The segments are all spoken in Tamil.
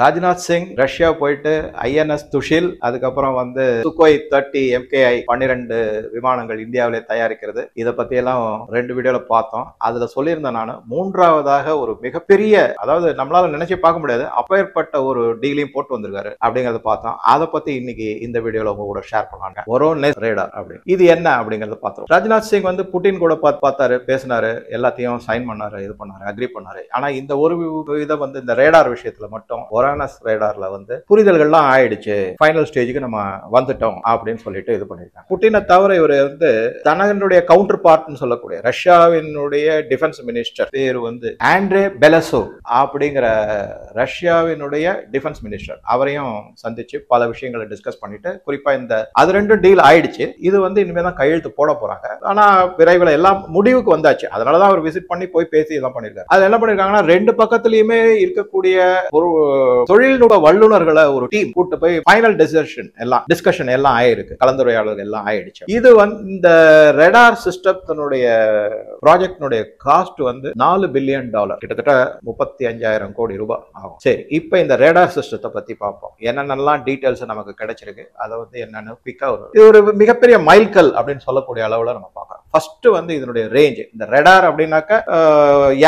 ராஜ்நாத் சிங் ரஷ்யா போயிட்டு ஐஎன்எஸ் துஷில், அதுக்கப்புறம் சுகோய் 30 MKI 12 விமானங்கள் இந்தியாவிலே தயாரிக்கிறது. இதை பத்தி எல்லாம் 2 வீடியோல பார்த்தோம். அதுல சொல்லியிருந்தேன் நான், மூன்றாவதாக ஒரு மிகப்பெரிய, அதாவது நம்மளால நினைச்சு பார்க்க முடியாது, அப்பேற்பட்ட ஒரு டீலையும் போட்டு வந்திருக்காரு அப்படிங்கறத பார்த்தோம். அதை பத்தி இன்னைக்கு இந்த வீடியோல உங்க கூட ஷேர் பண்ணாங்க. ஒரோனெஸ் ரேடார் அப்படி இது என்ன அப்படிங்கறத பார்த்தோம். ராஜ்நாத் சிங் புட்டின் கூட பார்த்தாரு, பேசினாரு, எல்லாத்தையும் சைன் பண்ணாரு, இது பண்ணாரு, அக்ரி பண்ணாரு. ஆனா இந்த ஒரு இதை இந்த ரேடார் விஷயத்துல மட்டும் ஒரோனஸ் ரேடார்ல புரிதல்கள்லாம் ஆயிடுச்சு, ஃபைனல் ஸ்டேஜுக்கு நம்ம வந்துட்டோம் அப்படின்னு சொல்லிட்டு இது பண்ணிருக்காங்க. புட்டினை தவிர இவர் தனனுடைய கவுண்டர் பார்ட்னு சொல்லக்கூடிய ரஷ்யாவினுடைய டிஃபென்ஸ் மினிஸ்டர் பேரு ஆண்ட்ரே பெலசோவ் அப்படிங்கிற ரஷ்யாவினுடைய டிஃபென்ஸ் மினிஸ்டர், அவரையும் சந்திச்சு பல விஷயங்களை டிஸ்கஸ் பண்ணிட்டு, குறிப்பா அது ரெண்டும் டீல் ஆயிடுச்சு. இது இனிமே தான் கையெழுத்து போட போறாங்க. ஆனா விரைவில் எல்லாம் முடிவுக்கு வந்தாச்சு. அதனாலதான் அவர் விசிட் பண்ணி போய் பேசி எல்லாம் பண்ணிருக்காரு. அது என்ன பண்ணிருக்காங்கன்னா, ரெண்டு பக்கத்திலயுமே இருக்கக்கூடிய ஒரு தொழில்நுட்ப வல்லுநர்களை ஒரு டீம் கூட்டு போய் ஃபைனல் டிஸ்கஷன் எல்லாம் ஆயிருக்கு, கலந்துரையாடல் எல்லாம் ஆயிடுச்சு. இது இந்த ரேடார் சிஸ்டத்தினுடைய ப்ராஜெக்டினுடைய காஸ்ட் $4 பில்லியன், கிட்டத்தட்ட 35,000 கோடி ரூபாய் ஆகும். சரி, இப்ப இந்த ரேடார் சிஸ்டத்தை பத்தி பார்ப்போம். என்னென்னலாம் டீடைல்ஸ் நமக்கு கிடைச்சிருக்கு, அதை என்னன்னு பிக்கா இது ஒரு மிகப்பெரிய மைல்கல் அப்படின்னு சொல்லக்கூடிய அளவுல நம்ம பார்க்கலாம். ஃபர்ஸ்ட் இதனுடைய ரேஞ்ச், இந்த ரேடார் அப்படின்னாக்க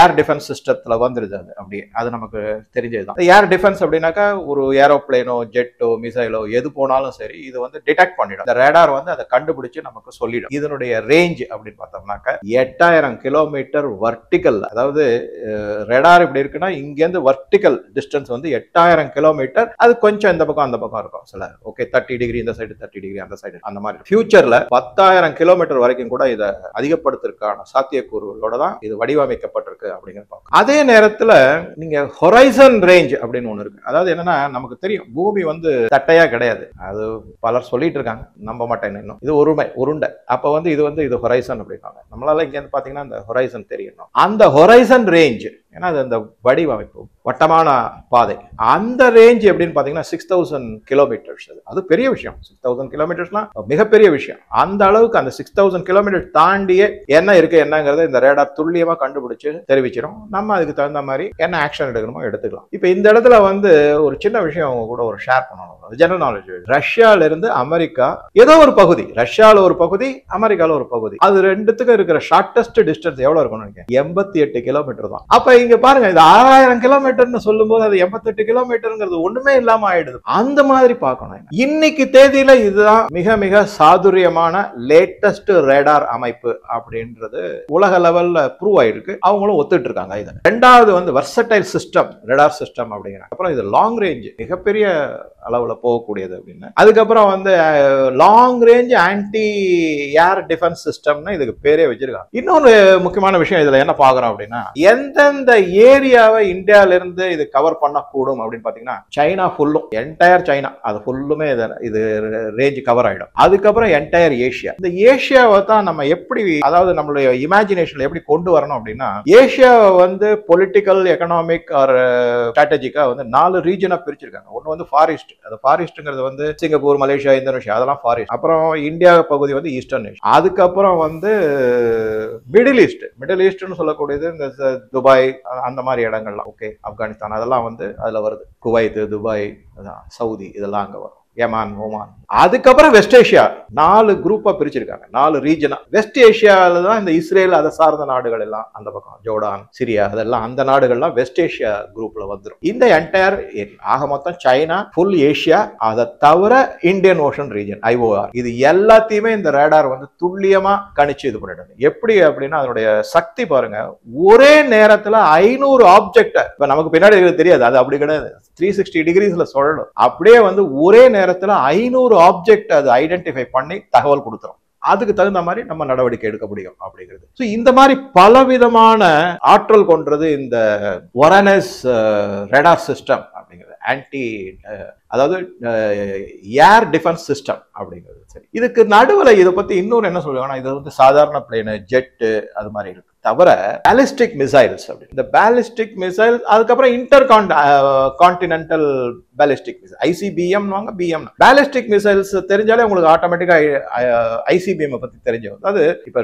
ஏர் டிஃபென்ஸ் சிஸ்டத்துல வந்துருது. அப்படியே அது நமக்கு தெரிஞ்சதுதான். ஏர் டிஃபென்ஸ் அப்படின்னாக்கா ஒரு ஏரோப்ளேனோ, ஜெட்டோ, மிசைலோ எது போனாலும் சரி, இது டிடெக்ட் பண்ணிடும். இந்த ரேடார் அதை கண்டுபிடிச்சு நமக்கு சொல்லிடும். இதனுடைய ரேஞ்ச் அப்படின்னு பார்த்தோம்னாக்க 8000 கிலோமீட்டர் வர்டிகல். அதாவது ரேடார் இப்படி இருக்குன்னா, இங்கேருந்து வர்டிகல் டிஸ்டன்ஸ் 8000 கிலோமீட்டர். அது கொஞ்சம் இந்த பக்கம் அந்த பக்கம் இருக்கும். சில 30 டிகிரி இந்த சைடு, 30 டிகிரி அந்த சைடு, அந்த மாதிரி. ஃபியூச்சர்ல 10,000 கிலோமீட்டர் வரைக்கும் கூட இதை அதிகப்படுத்துறதுக்கான சாத்தியக்கூறுகளோட தான் இது வடிவமைக்கப்பட்டிருக்கு அப்படிங்கிறது. அதே நேரத்துல நீங்க ஹொரைசன் ரேஞ்ச் அப்படின்னு ஒண்ணு இருக்கு. அதாவது என்னன்னா, நமக்கு தெரியும் பூமி தட்டையா கிடையாது. அது பலர் சொல்லிட்டு இருக்காங்க, நம்ப மாட்டேன் இன்னும். இது உருண்டை. அப்ப இது ஹொரைசன் அப்படின்னாங்க. நம்மளால இங்க பாத்தீங்கன்னா அந்த ஹொரைசன் தெரியணும். அந்த ஹொரைசன் ரேஞ்ச், ஏன்னா அது அந்த வடிவமைப்பு, வட்டமான பாதை, அந்த ரேஞ்ச் எப்படின்னு பாத்தீங்கன்னா 6000 கிலோமீட்டர்ஸ். அது பெரிய விஷயம். 6000 கிலோமீட்டர்ஸ்லாம் மிகப்பெரிய விஷயம். அந்த அளவுக்கு அந்த 6000 கிலோமீட்டர் தாண்டியே என்ன இருக்கு என்னங்கிறத இந்த ரேடார் துல்லியமா கண்டுபிடிச்சு தெரிவிச்சிடும். நம்ம அதுக்கு தகுந்த மாதிரி என்ன ஆக்ஷன் எடுக்கணுமோ எடுத்துக்கலாம். இப்ப இந்த இடத்துல ஒரு சின்ன விஷயம் அவங்க கூட ஒரு ஷேர் பண்ணணும். General knowledge. ரஷ்யால இருந்து அமெரிக்கா ஏதோ ஒரு பகுதி, ரஷ்யால ஒரு பகுதி, அமெரிக்கால ஒரு பகுதி, அது ரெண்டுத்துக்கும் இருக்கிற ஷார்டஸ்ட் டிஸ்டன்ஸ் எவ்வளவு இருக்கும்னு 88 கிலோமீட்டர் தான். அப்ப இங்க பாருங்க, இது 6000 கிலோமீட்டர்னு சொல்லும் போது அது 88 கிலோமீட்டர்ங்கிறது ஒண்ணுமே இல்லாம ஆயிடுது. அந்த மாதிரி பார்க்கணும். இன்னைக்கு தேதியில இதுதான் மிக மிக சாதுரியமான லேட்டஸ்ட் ரேடார் அமைப்பு அப்படின்றது உலக லெவல்ல ப்ரூவ் ஆயிருக்கு. அவங்களும் ஒத்துட்டு இருக்காங்க. இது ரெண்டாவது வெர்சடைல் சிஸ்டம், ரேடார் சிஸ்டம் அப்படிங்கிறாங்க. அப்புறம் இது லாங் ரேஞ்ச், மிகப்பெரிய அளவுல போகக்கூடியது அப்படின்னு. அதுக்கப்புறம் long range anti air defence சிஸ்டம்னு இதுக்கு பேரே வச்சிருக்காங்க. இன்னொரு முக்கியமான விஷயம் இதுல என்ன பாக்குறோம் அப்படின்னா, எந்தெந்த ஏரியாவை இந்தியால இருந்து இது கவர் பண்ணக்கூடும் அப்படின்னு பாத்தீங்கன்னா, சைனா ஃபுல்லும், என்டையர் சைனா அது ஃபுல்லுமே இது ரேஞ்ச் கவர் ஆயிடும். அதுக்கப்புறம் என்டையர் ஏஷியா. இந்த ஏஷியாவை தான் நம்ம எப்படி, அதாவது நம்மளுடைய இமேஜினேஷன்ல எப்படி கொண்டு வரணும் அப்படின்னா, ஏஷியாவை பொலிட்டிக்கல், எக்கனாமிக் ஆர் ஸ்ட்ராட்டஜிக்கா 4 ரீஜனா பிரிச்சிருக்காங்க. ஒன்னு ஃபாரிஸ்ட். அது ஃபாரிஸ்ட்ங்கிறது சிங்கப்பூர், மலேசியா, இந்தோனேஷியா, அதெல்லாம் ஃபாரிஸ்ட். அப்புறம் இந்தியா பகுதி ஈஸ்டர்ன் ஏஷியா. அதுக்கப்புறம் மிடில் ஈஸ்ட்னு சொல்லக்கூடியது இந்த துபாய், அந்த மாதிரி இடங்கள்லாம். ஓகே, ஆப்கானிஸ்தான் அதெல்லாம் அதுல வருது. குவைத், துபாய், சவுதி, இதெல்லாம் அங்க வரும். யமான், ஓமான். அதுக்கப்புறம் வெஸ்ட் ஏஷியா 4 குரூப்பா பிரிச்சிருக்காங்க, 4 ரீஜனா. வெஸ்ட் ஏஷியால தான் இந்த இஸ்ரேல், அதை சார்ந்த நாடுகள் எல்லாம், அந்த பக்கம் ஜோர்டான், சிரியா, அதெல்லாம் அந்த நாடுகள்லாம் வெஸ்ட் ஏஷியா குரூப்ல வந்துடும். இந்த என்டையர் ஆக மொத்தம் சைனா, ஃபுல் ஏஷியா, அதை தவிர இந்தியன் ஓஷன் ரீஜன், IOR, இது எல்லாத்தையுமே இந்த ரேடார் துல்லியமா கணிச்சு இது பண்ணிடுது. எப்படி அப்படின்னா, அதனுடைய சக்தி பாருங்க. ஒரே நேரத்துல 500 ஆப்ஜெக்ட், இப்ப நமக்கு பின்னாடி தெரியாது, அது அப்படி கிடையாது. 360 டிகிரிஸ்ல சொல்லணும். அப்படியே ஒரே நேரத்துல 500 ஆப்ஜெக்ட் அது ஐடென்டிஃபை பண்ணி தகவல் கொடுத்துரும். அதுக்கு தகுந்த மாதிரி நம்ம நடவடிக்கை எடுக்க முடியும் அப்படிங்கிறது. இந்த மாதிரி பலவிதமான ஆற்றல் கொண்டது இந்த ஒரோனஸ் ரேடார் சிஸ்டம் அப்படிங்கிறது. ஆன்டி அதாவது ஏர் டிஃபென்ஸ் சிஸ்டம் அப்படிங்கிறது. சரி, இதுக்கு நடுவில் இதை பத்தி இன்னொரு என்ன சொல்லுவாங்கன்னா, இது வந்து சாதாரண பிளேனு, ஜெட்டு அது மாதிரி இருக்கு தவிர பாலிஸ்டிக் மிசைல்ஸ் அப்படி. இந்த பாலிஸ்டிக் மிசைல் அதுக்கப்புறம் intercontinental ballistic missile, ICBM BM. Ballistic missiles தெரிஞ்சாலே உங்களுக்கு ஆட்டோமேட்டிக்கா ஐசிபிஎம் பத்தி தெரிஞ்சு. அது இப்ப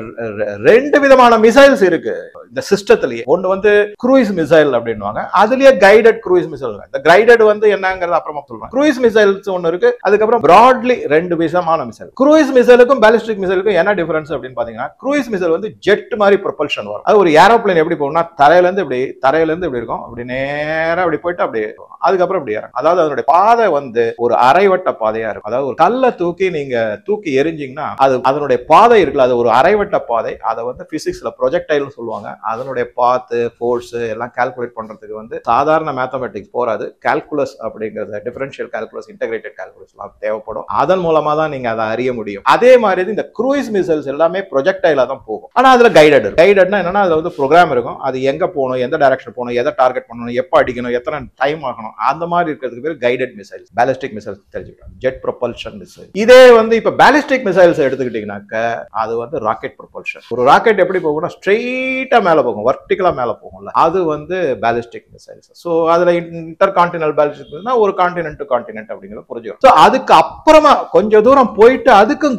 ரெண்டு விதமான மிசைல்ஸ் இருக்கு இந்த சிஸ்டத்திலேயே. ஒன்னு வந்து க்ரூயிஸ் மிசைல் அப்படின்னுவாங்க, அதுலயே கைடட் க்ரூயிஸ் மிசைல். இந்த கைடட் வந்து என்னங்கிறது அப்புறமா சொல்றேன். க்ரூயிஸ் மிசைல்ஸ் ஒன்னு இருக்கு, அதுக்கப்புறம் பிராட்லி ரெண்டு விதமான மிசைல். க்ரூயிஸ் மிசைலுக்கும் பாலிஸ்டிக் மிசைலுக்கும் என்ன டிஃபரன்ஸ் அப்படின்னு பாத்தீங்கன்னா, க்ரூயிஸ் மிசைல் வந்து ஜெட் மாதிரி ப்ரொபல்ஷன். அது ஒரு ஏரோப்ளேன் எப்படி போகும்னா, தரையில இருந்து இப்படி இருக்கும், அப்படி நேரா அப்படி போயிட்டு அப்படியே அதுக்கப்புறம் இப்படி இறங்கும். அதாவது அதனுடைய பாதை வந்து ஒரு அரைவட்ட பாதையா இருக்கும். அதாவது ஒரு கல்லை தூக்கி எரிஞ்சிங்கன்னா அது அதனுடைய பாதை இருக்குல்ல, அது ஒரு அரைவட்ட பாதை. அதை வந்து பிசிக்ஸ்ல ப்ரொஜெக்டைல்னு சொல்லுவாங்க. அதனுடைய பாத்து ஃபோர்ஸ் எல்லாம் கால்குலேட் பண்றதுக்கு வந்து சாதாரண மேத்தமெட்டிக்ஸ் போறாது. கால்குலஸ் அப்படிங்கிறது, டிஃபரன்ஷியல் கால்குலஸ், இன்டகிரேட்டட் கால்குலஸ் எல்லாம் தேவைப்படும். அதன் மூலமா தான் நீங்க அதை அறிய முடியும். அதே மாதிரி இந்த க்ரூயிஸ் மிசைல்ஸ் எல்லாமே ப்ரொஜெக்டைலா தான் போகும். ஆனா அதுல கைடட்னா என்னன்னா, அதுல வந்து ப்ரோக்ராம் இருக்கும். அது எங்க போகணும், எந்த டைரக்ஷன் போகணும், எதை டார்கெட் பண்ணணும், எப்ப அடிக்கணும், எத்தனை டைம் ஆகணும், அந்த மாதிரி இருக்கிறதுக்கு பேர் கைடட் மிசைல்ஸ். பாலிஸ்டிக் மிசைல்ஸ் தெரிஞ்சுக்கலாம், ஜெட் ப்ரொபல்ஷன் மிசைல். இதே வந்து இப்ப பாலிஸ்டிக் மிசைல்ஸ் எடுத்துக்கிட்டீங்கன்னாக்க அது வந்து ராக்கெட் ப்ரொபல்ஷன். ஒரு ராக்கெட் எப்படி போகும்னா ஸ்ட்ரெயிட்டா மேல போகும், வர்டிகலா மேல போகும்ல, அது வந்து பாலிஸ்டிக் மிசைல்ஸ். சோ அதுல இன்டர் கான்டினென்டல் பாலிஸ்டிக்னா ஒரு கான்டினென்ட் டு கான்டினென்ட் அப்படிங்கறது புரிஞ்சுக்கும். சோ அதுக்கு அப்புறமா கொஞ்சம் தூரம் போயிட்டு அதுக்கும்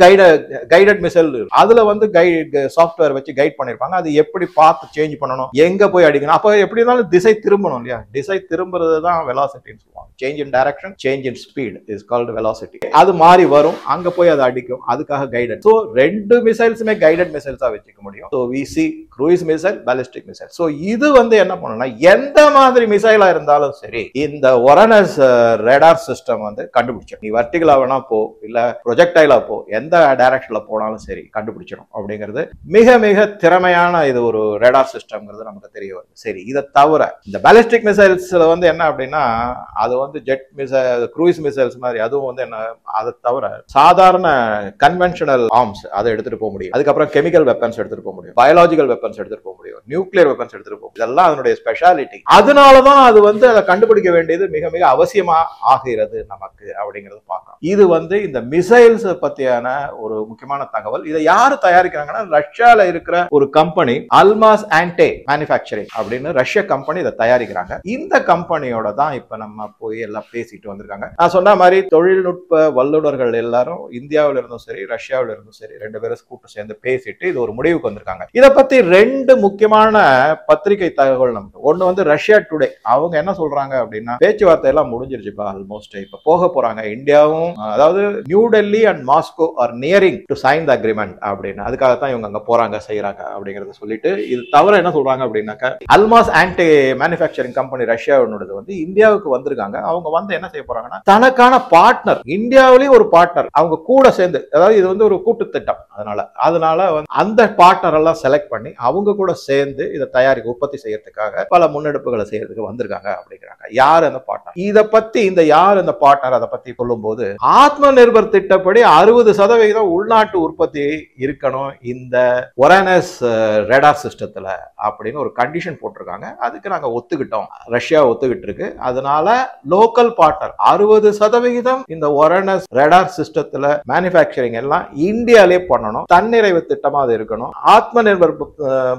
கைடட் மிசைல், அதுல வந்து சாஃப்ட்வேர் வச்சு கைட் பண்ணிருப்பாங்க. அது எப்படி பார்த்து சேஞ்ச் பண்ணணும், எங்க போய் அடிக்கணும். அப்ப எப்படி இருந்தாலும் திசை திரும்பணும் இல்லையா, திசை திரும்புறது தான் வெலாசிட்டின்னு சொல்லுவாங்க. Change in direction, change in speed is called velocity. அது மாறி வரும், அங்க போய் அது அடிக்கும், அதுக்காக கைடட். சோ ரெண்டு மிசைல்ஸுமே கைடட் மிசைல்ஸா வச்சுக்க முடியும். So we see cruise missile, ballistic missile. So இது வந்து என்ன பண்ணணும்னா, எந்த மாதிரி மிசைலா இருந்தாலும் சரி இந்த ஒரனஸ் ரேடார் சிஸ்டம் வந்து கண்டுபிடிச்சிடும். நீ வர்டிகலா வேணா போ, இல்ல ப்ரொஜெக்டைலா போ, எந்த டைரக்ஷன்ல போனாலும் சரி கண்டுபிடிச்சிடும் அப்படிங்கிறது மிக மிக திறமையான இது ஒரு ரேடார் சிஸ்டம்ங்கிறது நமக்கு தெரிய வருது. சரி, இதை தவிர இந்த பாலிஸ்டிக் மிசைல்ஸ்ல வந்து என்ன அப்படின்னா, அது வந்து ஜெட் மிசைல், க்ரூயிஸ் மிசைல்ஸ் மாதிரி அதுவும் வந்து என்ன, அதை தவிர சாதாரண கன்வென்ஷனல் ஆர்ம்ஸ் அதை எடுத்துட்டு போக முடியும். அதுக்கப்புறம் கெமிக்கல் வெப்பன்ஸ் எடுத்துட்டு போக முடியும், பயாலஜிக்கல் வெப்பன்ஸ் எடுத்துட்டு போக முடியும், நியூக்ளியர் வெப்பன்ஸ் எடுத்துட்டு போக முடியும். இதெல்லாம் அதனுடைய ஸ்பெஷாலிட்டி. அதனாலதான் அது வந்து அதை கண்டுபிடிக்க வேண்டியது மிக மிக அவசியமா ஆகிறது நமக்கு அப்படிங்கறது பார்க்கலாம். இது வந்து இந்த மிசைல்ஸ் பத்தியான ஒரு முக்கியமான தகவல். இதை யாரு தயாரிக்கிறாங்கன்னா, ரஷ்யால இருக்கிற ஒரு கம்பெனி அல்மாஸ் ஆன்டே மேனுஃபேக்சரிங் அப்படின்னு ரஷ்ய கம்பெனி இதை தயாரிக்கிறாங்க. இந்த கம்பெனியோட தான் இப்ப நம்ம போய் எல்லாம் பேசிட்டு வந்திருக்காங்க. நான் சொன்ன மாதிரி தொழில்நுட்ப வல்லுநர்கள் எல்லாரும் இந்தியாவில இருந்தும் சரி, ரஷ்யாவில இருந்தும் சரி, ரெண்டு பேரும் கூட்டு சேர்ந்து பேசிட்டு இது ஒரு முடிவுக்கு வந்திருக்காங்க. இதை பத்தி ரெண்டு முக்கியமான பத்திரிகை தகவல் நமக்கு. ஒண்ணு வந்து ரஷ்யா டுடே. அவங்க என்ன சொல்றாங்க அப்படின்னா, பேச்சுவார்த்தை எல்லாம் முடிஞ்சிருச்சுப்பா, ஆல்மோஸ்ட் இப்ப போக போறாங்க. இந்தியாவும், அதாவது New Delhi and Moscow are nearing to sign the agreement அப்படின்னு. அதுக்காகத்தான் இவங்க அங்க போறாங்க, செய்யறாங்க அப்படிங்கறத சொல்லிட்டு, இது தவிர என்ன சொல்றாங்க அப்படின்னாக்கா, அல்மாஸ் ஆன்டே மேனுஃபேக்சரிங் கம்பெனி ரஷ்யாவோடது வந்து இந்தியாவுக்கு வந்திருக்காங்க. அவங்க வந்து என்ன செய்ய போறாங்கன்னா, தனக்கான பார்ட்னர், இந்தியாவிலேயே ஒரு பார்ட்னர் அவங்க கூட சேர்ந்து, அதாவது இது வந்து ஒரு கூட்டு திட்டம், அதனால அந்த பார்ட்னர் எல்லாம் செலக்ட் பண்ணி அவங்க கூட சேர்ந்து இதை உற்பத்தி செய்யறதுக்காக பல முன்னெடுப்புகளை செய்யறதுக்கு வந்திருக்காங்க அப்படிங்கிறாங்க. யார் அந்த பார்ட்னர்? இதை பத்தி இந்த யார் அந்த பார்ட்னர் அதை பத்தி சொல்லும் போது, ஆத்ம நிர்பர் திட்டப்படி 60% உள்நாட்டு உற்பத்தி இருக்கணும் இந்த ஒரனஸ் ரேடார் சிஸ்டத்துல அப்படின்னு ஒரு கண்டிஷன் போட்டிருக்காங்க. அதுக்கு நாங்க ஒத்துக்கிட்டோம், ரஷ்யா ஒத்துக்கிட்டு இருக்கு. அதனால லோக்கல் பார்ட்னர் 60% இந்த ஒரனஸ் ரேடார் சிஸ்டத்துல மேனுஃபேக்சரிங் எல்லாம் இந்தியாலே பண்ணணும். தன்னிறைவு திட்டமா அது இருக்கணும். ஆத்ம நிர்பர்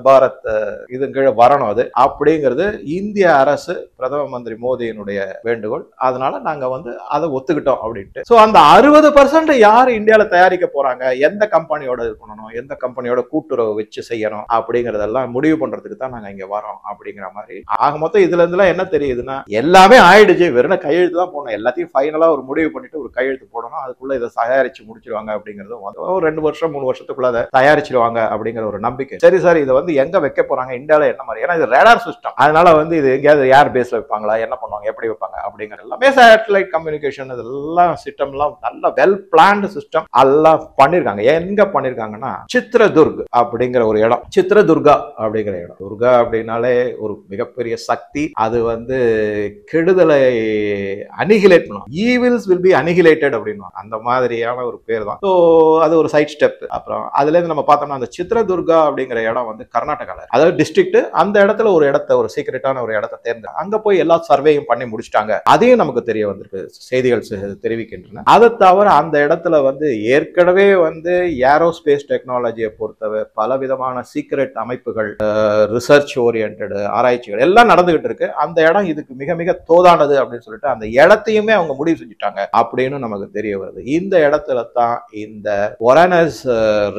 பாரத் இது கீழே வரணும் அது அப்படிங்கிறது இந்திய அரசு, பிரதம மந்திரி மோடியினுடைய வேண்டுகோள். அதனால நாங்க வந்து அதை ஒத்துக்கிட்டோம் அப்படின்ட்டு. சோ அந்த 60% யாரு இந்தியால தயாரிக்க போறாங்க, எந்த கம்பெனியோட இது பண்ணணும், எந்த கம்பெனியோட கூட்டுறவு வச்சு செய்யணும் அப்படிங்கறதெல்லாம் முடிவு பண்றதுக்கு தான் நாங்க இங்க வரோம் அப்படிங்கிற மாதிரி. ஆக மொத்தம் இதுல இருந்துலாம் என்ன தெரியுதுன்னா, எல்லாமே ஆயிடுச்சு, வெறும் கையெழுத்து தான் போடணும். எல்லாத்தையும் ஃபைனலா ஒரு முடிவு பண்ணிட்டு ஒரு கையெழுத்து போடணும், அதுக்குள்ள இதை தயாரிச்சு முடிச்சிருவாங்க அப்படிங்கிறது ஒரு 2 வருஷம் 3 வருஷத்துக்குள்ள அதை தயாரிச்சிருவாங்க அப்படிங்கிற ஒரு நம்பிக்கை. சரி சார், இதை வந்து எங்க வைக்க போறாங்க, இந்தியால என்ன மாதிரி, ஏன்னா இது ரேடார் சிஸ்டம், அதனால வந்து இது எங்கேயாவது ஏர் பேஸ்ல வைப்பாங்களா, என்ன பண்ணுவாங்க, எப்படி வைப்பாங்க அப்படிங்கிற எல்லாமே சேட்டலைட் கம்யூனிகேஷன் இதெல்லாம் சிஸ்டம் எல்லாம் நல்ல வெல் பிளான்டு சிஸ்டம் எல்லாம் பண்ணிருக்காங்க. எங்க பண்ணிருக்காங்கன்னா, சித்ரதுர்க் அப்படிங்கிற ஒரு இடம், சித்ரதுர்கா அப்படிங்கிற இடம். துர்கா அப்படின்னாலே ஒரு மிகப்பெரிய சக்தி, அது வந்து கெடுதலை அனிகிலேட் பண்ணுவோம். ஈவில்ஸ் வில் பி அனிகிலேட்டட் அப்படின்னு அந்த மாதிரியான ஒரு பேர் தான். ஸோ அது ஒரு சைட் ஸ்டெப். அப்புறம் அதுல இருந்து நம்ம பார்த்தோம்னா அந்த சித்ரதுர்கா அப்படிங்கிற இடம் வந்து கர்நாடகால, அதாவது டிஸ்ட்ரிக்ட், அந்த இடத்துல ஒரு இடத்த, ஒரு சீக்கிரட்டான ஒரு இடத்தை தேர்ந்து அங்க போய் எல்லா சர்வேயும் பண்ணி முடிச்சிட்டாங்க. அதையும் நமக்கு தெரிய வந்திருக்கு, செய்திகள் தெரிவிக்கின்றன. அதை தவிர அந்த இடத்துல வந்து ஏற்கனவே வந்து ஏரோஸ்பேஸ் டெக்னாலஜியை பொறுத்தவரை பல விதமான சீக்ரெட் அமைப்புகள், ரிசர்ச் ஓரியன்ட் ஆராய்ச்சிகள் எல்லாம் நடந்துகிட்டு இருக்கு. அந்த இடம் இதுக்கு மிக மிக தோதானது அப்படின்னு சொல்லிட்டு அந்த இடத்தையுமே அவங்க முடிவு செஞ்சுட்டாங்க அப்படின்னு நமக்கு தெரிய வருது. இந்த இடத்துல தான் இந்த ஒரானஸ்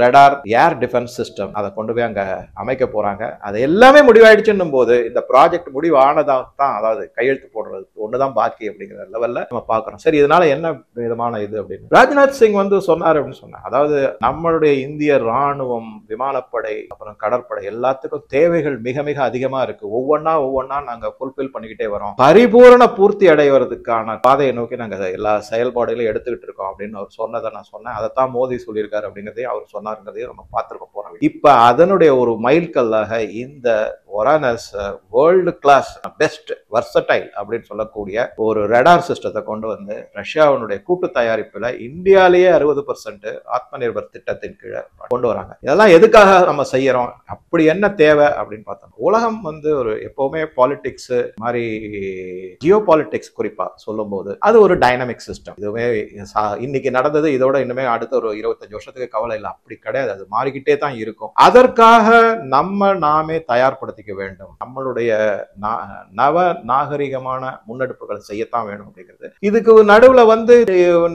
ரடார் ஏர் டிஃபென்ஸ் சிஸ்டம் அதை கொண்டு போய் அங்க அமைக்க போறாங்க. அது எல்லாமே முடிவாயிடுச்சுன்னும் போது இந்த ப்ராஜெக்ட் முடிவு ஆனதா தான், அதாவது கையெழுத்து போடுறது ஒண்ணுதான் பாக்கி அப்படிங்கிற லெவல்ல நம்ம பாக்குறோம். சரி, இதனால என்ன விதமான இது அப்படின்னு ராஜ்நாத் சிங் வந்து சொன்னார் அப்படின்னு சொன்னார். அதாவது நம்மளுடைய இந்திய ராணுவம், விமானப்படை, அப்புறம் கடற்படை எல்லாத்துக்கும் தேவைகள் மிக மிக அதிகமா இருக்கு. ஒவ்வொன்னா நாங்க ஃபுல்ஃபில் பண்ணிக்கிட்டே வரோம். பரிபூரண பூர்த்தி அடைவதற்கான பாதையை நோக்கி நாங்க எல்லா செயல்பாடுகளையும் எடுத்துக்கிட்டு இருக்கோம் அப்படின்னு அவர் சொன்னதை நான் சொன்னேன். அதைத்தான் மோடி சொல்லியிருக்காரு அப்படிங்கிறதையும் அவர் சொன்னாருங்கிறதையும் நம்ம பார்த்துருக்க போறோம். இப்ப அதனுடைய ஒரு மைல்கல்லாக இந்த ஒரானஸ் வேர்ல்டு கிளாஸ் பெஸ்ட் வர்சடைல் அப்படின்னு சொல்லக்கூடிய ஒரு ரடார் சிஸ்டத்தை கொண்டு வந்து ரஷ்யாவினுடைய கூட்டு தயாரிப்புல இந்தியாலேயே 60% ஆத்ம நிர்பர் திட்டத்தின் கீழே கொண்டு வராங்க. இதெல்லாம் எதுக்காக நம்ம செய்யறோம், அப்படி என்ன தேவை அப்படின்னு பார்த்தோம். உலகம் வந்து ஒரு எப்பவுமே பாலிடிக்ஸ் மாதிரி, ஜியோ பாலிடிக்ஸ் குறிப்பா சொல்லும் போது அது ஒரு டைனமிக் சிஸ்டம். இதுவே இன்னைக்கு நடந்தது, இதோட இன்னுமே அடுத்த ஒரு 25 வருஷத்துக்கு கவலை இல்லை, அப்படி கிடையாது. அது மாறிக்கிட்டே தான் இருக்கும். அதற்காக நாமே தயார்படுத்திக்க வேண்டும். நம்மளுடைய நவ நாகரிகமான முன்னெடுப்புகளை செய்யத்தான் வேணும் அப்படிங்கிறது. இதுக்கு நடுவுல வந்து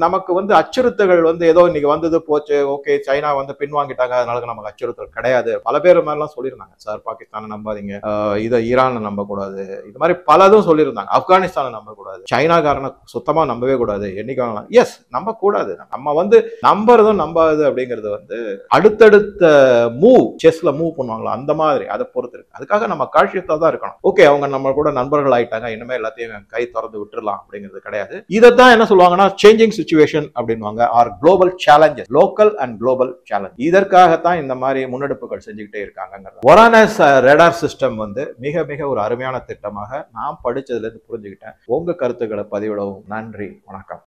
நமக்கு வந்து அச்சுறுத்தல்கள் வந்து ஏதோ இன்னைக்கு வந்தது போச்சு, ஓகே சைனா வந்து பின்வாங்கிட்டாங்க, அதனால நமக்கு அச்சுறுத்தல் கிடையாது. பல பேர் மாதிரிலாம் சொல்லியிருந்தாங்க, சார் பாகிஸ்தானை நம்பாதீங்க, இதை ஈரானை நம்ப கூடாது, இது மாதிரி பலதும் சொல்லியிருந்தாங்க. ஆப்கானிஸ்தானை நம்ப கூடாது, சைனாக்காரனை சுத்தமா நம்பவே கூடாது, என்னைக்கு எஸ் நம்ப கூடாது. நம்ம வந்து நம்புறதும் நம்பாது அப்படிங்கிறது வந்து அடுத்தடுத்த மூவ், செஸ்ல மூவ் பண்ணுவாங்களா அந்த மாதிரி, அதை பொறுத்து இருக்கு. அதுக்காக நம்ம காட்சியத்தா தான் இருக்கணும். ஓகே, அவங்க நம்ம கூட நண்பர்கள் ஆயிட்டாங்க, இனிமே எல்லாத்தையும் கை திறந்து விட்டுறலாம் அப்படிங்கிறது கிடையாது. இதைத்தான் என்ன சொல்லுவாங்கன்னா சேஞ்சிங் சிச்சுவேஷன் அப்படின்வாங்க, or global challenges, local and global challenge. இதற்காகத்தான் இந்த மாதிரி முன்னெடுப்புகள் செஞ்சுக்கிட்டே இருக்காங்க. ஒரானஸ் ரடார் சிஸ்டம் வந்து மிக மிக ஒரு அருமையான திட்டமாக நான் படிச்சதுல இருந்து புரிஞ்சுக்கிட்டேன். உங்க கருத்துக்களை பதிவிடவும் நன்றி, வணக்கம்.